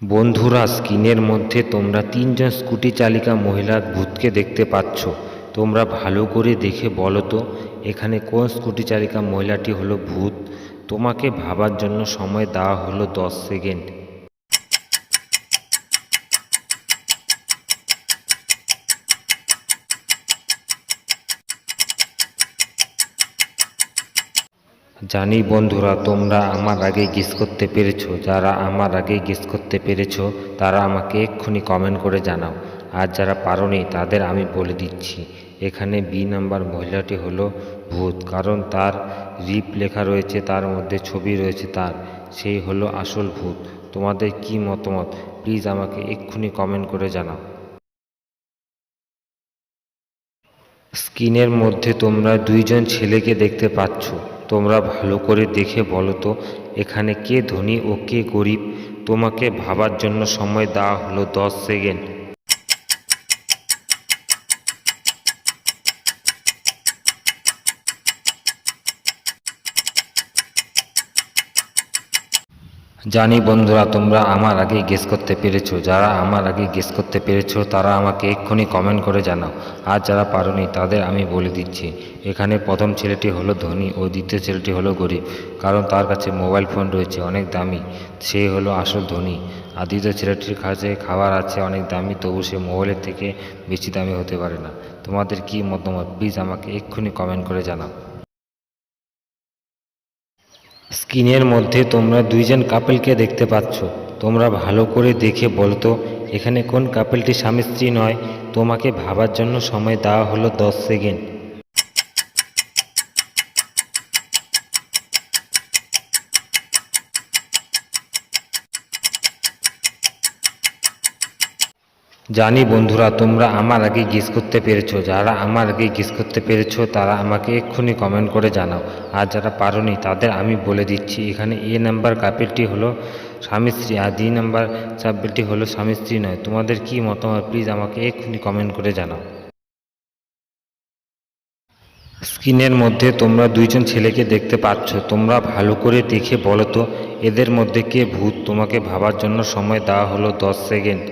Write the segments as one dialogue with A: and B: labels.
A: বন্ধুরা, স্ক্রিনের মধ্যে তোমরা তিনজন স্কুটি চালিকা মহিলার ভূতকে দেখতে পাচ্ছ। তোমরা ভালো করে দেখে বলো তো এখানে কোন স্কুটি চালিকা মহিলাটি হলো ভূত। তোমাকে ভাবার জন্য সময় দেওয়া হলো 10 সেকেন্ড। জানি বন্ধুরা, তোমরা আমার আগে গেস করতে পেরেছো। যারা আমার আগে গেস করতে পেরেছো তারা আমাকে এক্ষুনি কমেন্ট করে জানাও। আর যারা পারোনি তাদের আমি বলে দিচ্ছি, এখানে বি নাম্বার মহিলাটি হলো ভূত, কারণ তার রিপ লেখা রয়েছে, তার মধ্যে ছবি রয়েছে তার, সেই হলো আসল ভূত। তোমাদের কি মতামত প্লিজ আমাকে এক্ষুনি কমেন্ট করে জানাও। স্ক্রিনের মধ্যে তোমরা দুইজন ছেলেকে দেখতে পাচ্ছ। তোমরা ভালো করে দেখে বলো তো এখানে কে ধনী ও কে গরিব। তোমাকে ভাবার জন্য সময় দেওয়া হলো 10 সেকেন্ড। জানি বন্ধুরা, তোমরা আমার আগে গেস করতে পেরেছো। যারা আমার আগে গেস করতে পেরেছো তারা আমাকে এক্ষুনি কমেন্ট করে জানাও। আর যারা পারোনি তাদের আমি বলে দিচ্ছি, এখানে প্রথম ছেলেটি হলো ধনী ও দ্বিতীয় ছেলেটি হলো গরিব, কারণ তার কাছে মোবাইল ফোন রয়েছে অনেক দামি, সে হলো আসল ধনী। আর দ্বিতীয় ছেলেটির কাছে খাবার আছে অনেক দামি, তবু সে মোবাইলের থেকে বেশি দামি হতে পারে না। তোমাদের কি মতামত প্লিজ আমাকে এক্ষুনি কমেন্ট করে জানাও। স্ক্রিনের মধ্যে তোমরা দুইজন কাপেলকে দেখতে পাচ্ছ। তোমরা ভালো করে দেখে বলতো এখানে কোন কাপেলটি স্বামী স্ত্রী নয়। তোমাকে ভাবার জন্য সময় দেওয়া হলো 10 সেকেন্ড। জানি বন্ধুরা, তোমরা আমার আগে গেস করতে পেরেছো। যারা আমার আগে গেস করতে পেরেছো তারা আমাকে এক্ষুনি কমেন্ট করে জানাও। আর যারা পারোনি তাদের আমি বলে দিচ্ছি, এখানে এ নাম্বার কাপেলটি হলো স্বামী স্ত্রী আর ডি নাম্বার কাপেলটি হলো স্বামী স্ত্রী নয়। তোমাদের কি মতামত প্লিজ আমাকে এক্ষুনি কমেন্ট করে জানাও। স্ক্রিনের মধ্যে তোমরা দুইজন ছেলেকে দেখতে পাচ্ছ। তোমরা ভালো করে দেখে বলো তো এদের মধ্যে কে ভূত। তোমাকে ভাবার জন্য সময় দেওয়া হলো 10 সেকেন্ড।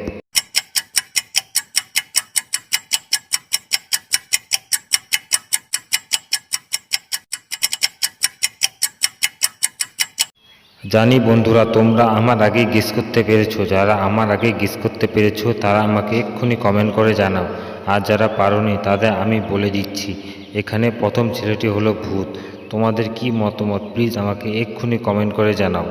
A: জানি বন্ধুরা, তোমরা আমার আগে গেস করতে পেরেছো। যারা আমার আগে গেস করতে পেরেছো তারা আমাকে এক্ষুনি কমেন্ট করে জানাও। আর যারা পারোনি তাদের আমি বলে দিচ্ছি, এখানে প্রথম ছেলেটি হলো ভূত। তোমাদের কি মতামত প্লিজ আমাকে এক্ষুনি কমেন্ট করে জানাও।